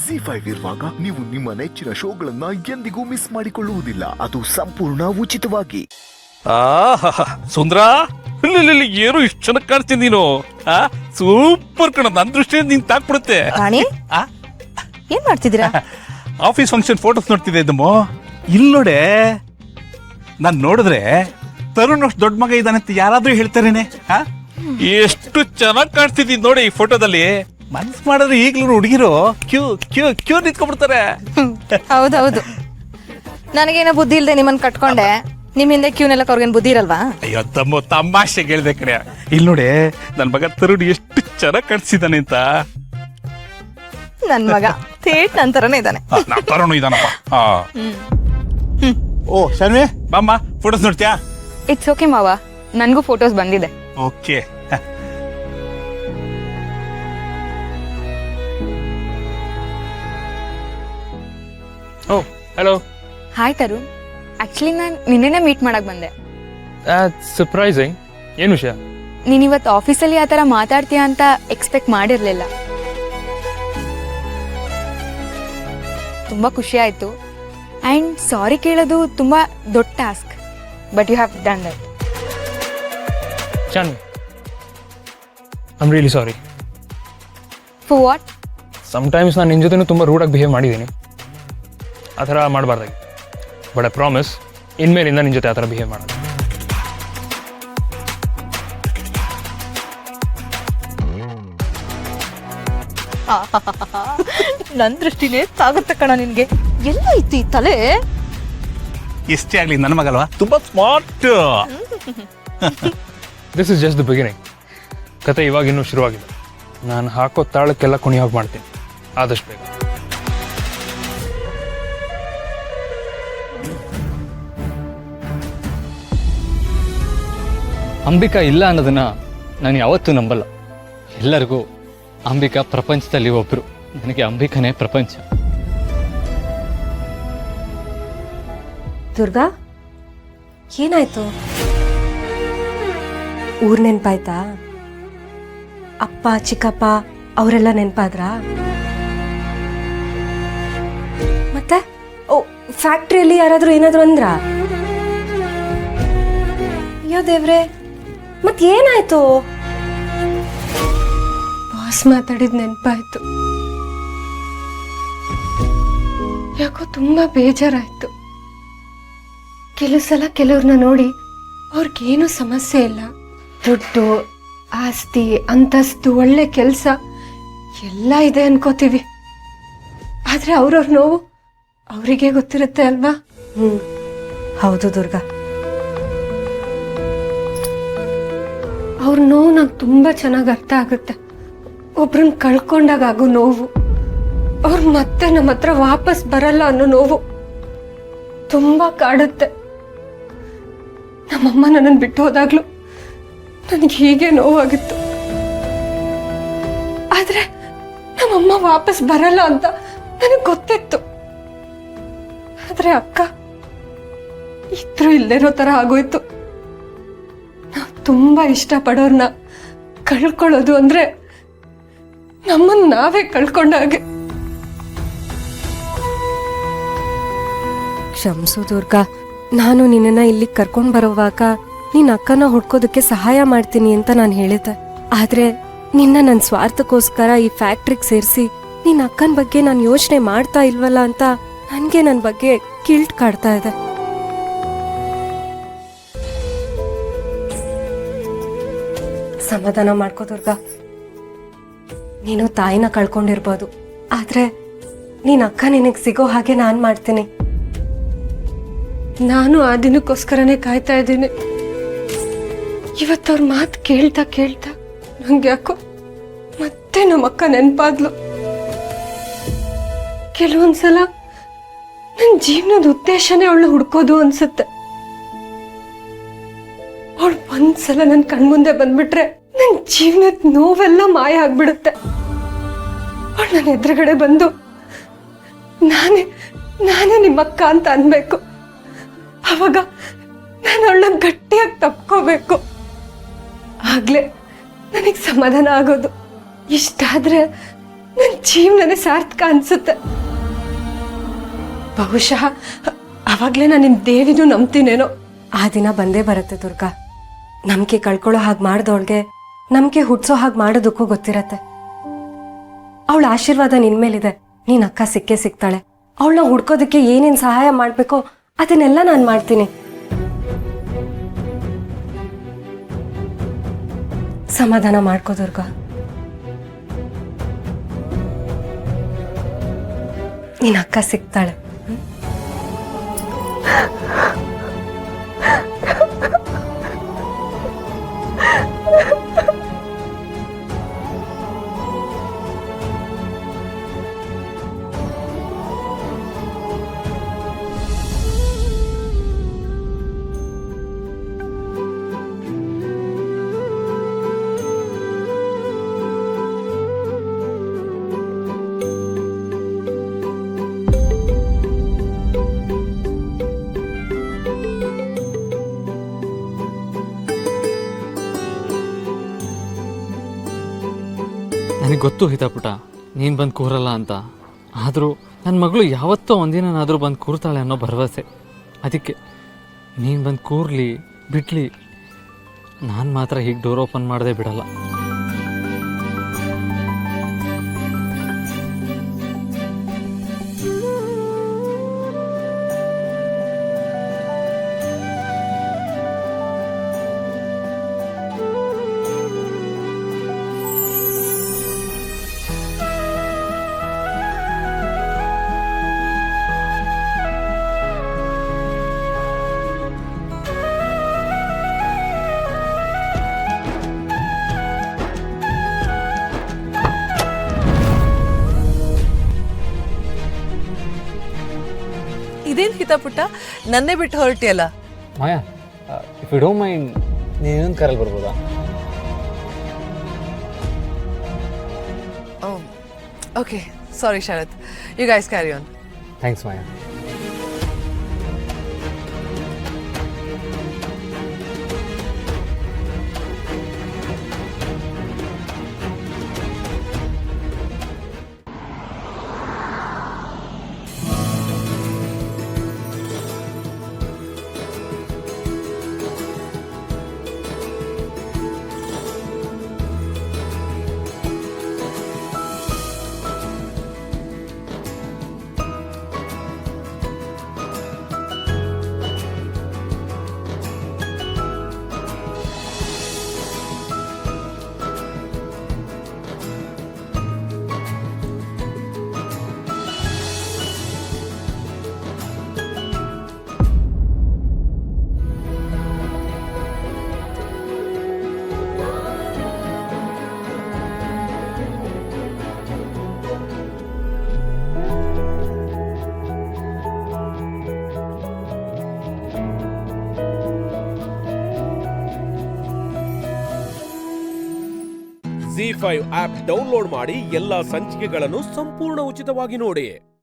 ZEE5 ಇರುವಾಗ ನೀವು ನಿಮ್ಮ ನೆಚ್ಚಿನ ಶೋಗಳನ್ನ ಎಂದಿಗೂ ಮಿಸ್ ಮಾಡಿಕೊಳ್ಳುವುದಿಲ್ಲ. ಅದು ಸಂಪೂರ್ಣ ಉಚಿತವಾಗಿ. ಸುಂದ್ರ ಏನು ಇಷ್ಟು ಚೆನ್ನಾಗಿ ಕಾಣಿಸ್ತೀನಿ ನೀನು. ಸೂಪರ್ ಕಣ, ನನ್ನ ದೃಷ್ಟಿಯಿಂದ ನೀನ್ ತಾಕ್ಬಿಡುತ್ತೆ. ರಾಣಿ ಏನ್ ಮಾಡ್ತಿದ್ದೀರಾ? ಆಫೀಸ್ ಫಂಕ್ಷನ್ ಫೋಟೋಸ್ ನೋಡ್ತಿದ್ದೆ ಇದ್ದಮ್ಮ. ಇಲ್ಲಿ ನೋಡೆ, ನಾನ್ ನೋಡಿದ್ರೆ ತರುಣ್ ಅಷ್ಟು ದೊಡ್ಡ ಮಗ ಇದ್ದಾನೆ ಅಂತ ಯಾರಾದ್ರೂ ಹೇಳ್ತಾರೇನೆ. ಎಷ್ಟು ಚೆನ್ನಾಗಿ ಕಾಣಿಸ್ತಿದ್ದೀನಿ ನೋಡಿ ಈ ಫೋಟೋದಲ್ಲಿ. ಮನ್ಸ್ ಮಾಡಿದ್ರೆ ಈಗ್ಲೂ ಹುಡುಗಿರು ಕ್ಯೂ ಕ್ಯೂ ಕ್ಯೂ ನಿಂತ್ಕೊಂಡ್ಬಿಡ್ತಾರೆ. ಹೌದೌದು, ನನಗೇನೋ ಬುದ್ಧಿ ಇಲ್ದೆ ನಿಮ್ಮನ್ನ ಕಟ್ಕೊಂಡೆ. ನಿಮ್ ಹಿಂದೆ ಕ್ಯೂನೆಲ್ಲ ಅವ್ರಿಗೇನು ಬುದ್ಧಿ ಇರಲ್ವಾ? ಅಯ್ಯೋ ತಮ್ಮ ತಮಾಷೆ ಹೇಳ್ದೆ ಕಡೆ. ಇಲ್ಲಿ ನೋಡಿ, ನನ್ ಮಗ ತರುಣ್ ಎಷ್ಟು ಚೆನ್ನಾಗಿ ಕಾಣಿಸ್ತಿದ್ದಾನೆ ಅಂತ. ನನ್ ಮಗ ಥೇಟ್ ನಂತರನೇ ಇದ್ದಾನೆ. ತರುಣ್ ಇದಾನಪ್ಪ. ಓ ಶರ್ಮಿ ಬಾಮ್ಮ, ಫೋಟೋಸ್ ನೋಡ್ತೀಯಾ? ಇಟ್ಸ್ ಓಕೆ ಮಾವ, ನನಗೂ ಫೋಟೋಸ್ ಬಂದಿದೆ. ಓಕೆ. ಓ ಹಲೋ. ಹಾಯ್ ತರುಣ್, ಆಕ್ಚುಲಿ ನಾನು ನಿನ್ನೆನೇ ಮೀಟ್ ಮಾಡಕ್ ಬಂದೆ. ಸರ್ಪ್ರೈಸಿಂಗ್. ಏನು ವಿಷಯ? ನೀನ್ ಇವತ್ತು ಆಫೀಸಲ್ಲಿ ಆ ಥರ ಮಾತಾಡ್ತೀಯ ಅಂತ ಎಕ್ಸ್ಪೆಕ್ಟ್ ಮಾಡಿರ್ಲಿಲ್ಲ. ತುಂಬಾ ಖುಷಿ ಆಯ್ತು. ಆ್ಯಂಡ್ ಸಾರಿ ಕೇಳೋದು ತುಂಬಾ ದೊಡ್ಡ task, but you have done that. ಚನ್, I am really sorry. For what? Sometimes ನಾನು ನಿನ್ನ ಜೊತೆನೂ ತುಂಬ ರೂಡಾಗಿ ಬಿಹೇವ್ ಮಾಡಿದ್ದೀನಿ. ಆ ಥರ ಮಾಡಬಾರ್ದಾಗಿ. ಬಟ್ ಐ ಪ್ರಾಮಿಸ್, ಇನ್ಮೇಲಿಂದ ನಿನ್ನ ಜೊತೆ ಆ ಥರ ಬಿಹೇವ್ ಮಾಡೋದು. ನನ್ ದೃಷ್ಟಿನೇ ತಾಗುತ್ತೆ ಕಣ ನಿನ್ಗೆ. ಎಲ್ಲ ಇತ್ತು ಈ ತಲೆ. ಎಷ್ಟೇ ಆಗ್ಲಿ ನನ್ನ ಮಗಲ್ವಾ, ತುಂಬಾ smart. This is just the beginning. ಕತೆ ಇವಾಗ ಇನ್ನೂ ಶುರುವಾಗಿದೆ. ನಾನು ಹಾಕೋ ತಾಳಕ್ಕೆಲ್ಲ ಕುಣಿಯೋಗಿ ಮಾಡ್ತೀನಿ ಆದಷ್ಟು ಬೇಗ. ಅಂಬಿಕಾ ಇಲ್ಲ ಅನ್ನೋದನ್ನ ನಾನು ಯಾವತ್ತೂ ನಂಬಲ್ಲ. ಎಲ್ಲರಿಗೂ ಅಂಬಿಕಾ ಪ್ರಪಂಚದಲ್ಲಿ ಒಬ್ರು. ನನಗೆ ಅಂಬಿಕಾನೇ ಪ್ರಪಂಚ. ದುರ್ಗಾ, ಏನಾಯ್ತು? ಊರ್ ನೆನ್ಪಾಯ್ತಾ? ಅಪ್ಪ ಚಿಕ್ಕಪ್ಪ ಅವರೆಲ್ಲ ನೆನ್ಪಾದ್ರಾ? ಮತ್ತೆ ಓ, ಫ್ಯಾಕ್ಟ್ರಿಯಲ್ಲಿ ಯಾರಾದ್ರೂ ಏನಾದ್ರು ಅಂದ್ರ? ಅಯ್ಯೋ ದೇವ್ರೆ, ಮತ್ ಏನಾಯ್ತು? ಬಾಸ್ ಮಾತಾಡಿದ್ ನೆನ್ಪಾಯ್ತು. ಯಾಕೋ ತುಂಬಾ ಬೇಜಾರಾಯ್ತು. ಕೆಲವು ಸಲ ಕೆಲವ್ರನ್ನ ನೋಡಿ ಅವ್ರಿಗೇನು ಸಮಸ್ಯೆ ಇಲ್ಲ, ದುಡ್ಡು, ಆಸ್ತಿ, ಅಂತಸ್ತು, ಒಳ್ಳೆ ಕೆಲಸ ಎಲ್ಲ ಇದೆ ಅನ್ಕೋತೀವಿ. ಆದ್ರೆ ಅವ್ರವ್ರ ನೋವು ಅವರಿಗೆ ಗೊತ್ತಿರುತ್ತೆ ಅಲ್ವಾ? ಹೌದು ದುರ್ಗಾ, ಅವ್ರ ನೋವು ನಂಗೆ ತುಂಬಾ ಚೆನ್ನಾಗಿ ಅರ್ಥ ಆಗುತ್ತೆ. ಒಬ್ರನ್ನ ಕಳ್ಕೊಂಡಾಗ ಆಗೋ ನೋವು, ಅವ್ರು ಮತ್ತೆ ನಮ್ಮ ಹತ್ರ ವಾಪಸ್ ಬರಲ್ಲ ಅನ್ನೋ ನೋವು ತುಂಬಾ ಕಾಡುತ್ತೆ. ನಮ್ಮಮ್ಮ ನನ್ನನ್ನು ಬಿಟ್ಟು ಹೋದಾಗ್ಲೂ ನನಗೆ ಹೀಗೆ ನೋವಾಗಿತ್ತು. ಆದ್ರೆ ನಮ್ಮಮ್ಮ ವಾಪಸ್ ಬರಲ್ಲ ಅಂತ ನನಗೆ ಗೊತ್ತಿತ್ತು. ಆದ್ರೆ ಅಕ್ಕ ಇದ್ರು ಇಲ್ದೇನೋ ತರ ಆಗೋಯ್ತು. ನಾವು ತುಂಬಾ ಇಷ್ಟಪಡೋರ್ನ ಕಳ್ಕೊಳ್ಳೋದು ಅಂದ್ರೆ ನಮ್ಮನ್ನ ನಾವೇ ಕಳ್ಕೊಂಡಾಗೆ. ಕ್ಷಮಿಸು ದುರ್ಗಾ, ನಾನು ನಿನ್ನನ್ನ ಇಲ್ಲಿ ಕರ್ಕೊಂಡ್ ಬರೋವಾಗ ನಿನ್ನ ಅಕ್ಕನ ಹುಡ್ಕೋದಕ್ಕೆ ಸಹಾಯ ಮಾಡ್ತೀನಿ ಅಂತ ನಾನು ಹೇಳಿದ್ದೆ. ಆದ್ರೆ ನಿನ್ನ ನನ್ನ ಸ್ವಾರ್ಥಕ್ಕೋಸ್ಕರ ಈ ಫ್ಯಾಕ್ಟ್ರಿಗೆ ಸೇರಿಸಿ ನಿನ್ನ ಅಕ್ಕನ ಬಗ್ಗೆ ನಾನು ಯೋಚನೆ ಮಾಡ್ತಾ ಇಲ್ವಲ್ಲ ಅಂತ ನನ್ಗೆ ನನ್ನ ಬಗ್ಗೆ ಗಿಲ್ಟ್ ಕಾಡ್ತಾ ಇದೆ. ಸಮಾಧಾನ ಮಾಡ್ಕೋ ದುರ್ಗಾ. ನೀನು ತಾಯಿನ ಕಳ್ಕೊಂಡಿರ್ಬೋದು, ಆದ್ರೆ ನಿನ್ನ ಅಕ್ಕ ನಿನಗೆ ಸಿಗೋ ಹಾಗೆ ನಾನ್ ಮಾಡ್ತೀನಿ. ನಾನು ಆ ದಿನಕ್ಕೋಸ್ಕರನೇ ಕಾಯ್ತಾ ಇದ್ದೀನಿ. ಇವತ್ತವ್ರ ಮಾತು ಕೇಳ್ತಾ ಕೇಳ್ತಾ ನಂಗೆ ಯಾಕೋ ಮತ್ತೆ ನಮ್ಮ ಅಕ್ಕ ನೆನ್ಪಾದ್ಲು. ಕೆಲವೊಂದ್ಸಲ ನನ್ನ ಜೀವನದ ಉದ್ದೇಶನೇ ಅವಳು ಹುಡ್ಕೋದು ಅನ್ಸುತ್ತೆ. ಅವಳು ಒಂದ್ಸಲ ನನ್ನ ಕಣ್ಮುಂದೆ ಬಂದ್ಬಿಟ್ರೆ ನನ್ನ ಜೀವನದ ನೋವೆಲ್ಲ ಮಾಯ ಆಗ್ಬಿಡುತ್ತೆ. ಅವಳು ನನ್ನ ಎದುರುಗಡೆ ಬಂದು ನಾನೇ ನಿಮ್ಮಕ್ಕ ಅಂತ ಅನ್ಬೇಕು. ಅವಾಗ ನಾನು ಅವಳನ್ನ ಗಟ್ಟಿಯಾಗಿ ತಪ್ಕೋಬೇಕು. ಆಗ್ಲೇ ನನಗೆ ಸಮಾಧಾನ ಆಗೋದು. ಇಷ್ಟಾದ್ರೆ ನನ್ನ ಜೀವನನೇ ಸಾರ್ಥಕ ಅನ್ಸುತ್ತೆ. ಬಹುಶಃ ಅವಾಗ್ಲೇ ನಾನು ನಿಮ್ ದೇವಿನೂ ನಂಬ್ತೀನೇನೋ. ಆ ದಿನ ಬಂದೇ ಬರುತ್ತೆ ದುರ್ಗಾ. ನಂಬಿಕೆ ಕಳ್ಕೊಳ್ಳೋ ಹಾಗೆ ಮಾಡ್ದವಳ್ಗೆ ನಂಬಿಕೆ ಹುಟ್ಸೋ ಹಾಗೆ ಮಾಡೋದಕ್ಕೂ ಗೊತ್ತಿರತ್ತೆ. ಅವಳ ಆಶೀರ್ವಾದ ನಿನ್ ಮೇಲಿದೆ. ನೀನ್ ಅಕ್ಕ ಸಿಕ್ಕೇ ಸಿಗ್ತಾಳೆ. ಅವಳನ್ನ ಹುಡ್ಕೋದಕ್ಕೆ ಏನೇನ್ ಸಹಾಯ ಮಾಡ್ಬೇಕೋ ಅದನ್ನೆಲ್ಲ ನಾನು ಮಾಡ್ತೀನಿ. ಸಮಾಧಾನ ಮಾಡ್ಕೋ ದುರ್ಗಾ. ನಿನ್ನ ಅಕ್ಕ ಸಿಗ್ತಾಳೆ. ನನಗೆ ಗೊತ್ತು ಹಿತಾಪುಟ ನೀನು ಬಂದು ಕೂರಲ್ಲ ಅಂತ. ಆದರೂ ನನ್ನ ಮಗಳು ಯಾವತ್ತೋ ಒಂದಿನಾದರೂ ಬಂದು ಕೂರ್ತಾಳೆ ಅನ್ನೋ ಭರವಸೆ. ಅದಕ್ಕೆ ನೀನು ಬಂದು ಕೂರ್ಲಿ ಬಿಡ್ಲಿ, ನಾನು ಮಾತ್ರ ಹೀಗೆ ಡೋರ್ ಓಪನ್ ಮಾಡದೆ ಬಿಡಲ್ಲ. ಇದೇನು ಹಿತಾಪುಟ್ಟ ನನ್ನೇ ಬಿಟ್ಟು ಹೊರಟಿಯಲ್ಲ? Maya, if you don't mind ನೀನು ಇನ್ನೊಂದು ಕಾರಲ್ಲಿ ಬರ್ಬೋದಾ? Okay, sorry Sharath, you guys carry on. Thanks Maya. ZEE5 app download ಮಾಡಿ ಎಲ್ಲಾ ಸಂಚಿಕೆಗಳನ್ನು ಸಂಪೂರ್ಣ ಉಚಿತವಾಗಿ ನೋಡಿ.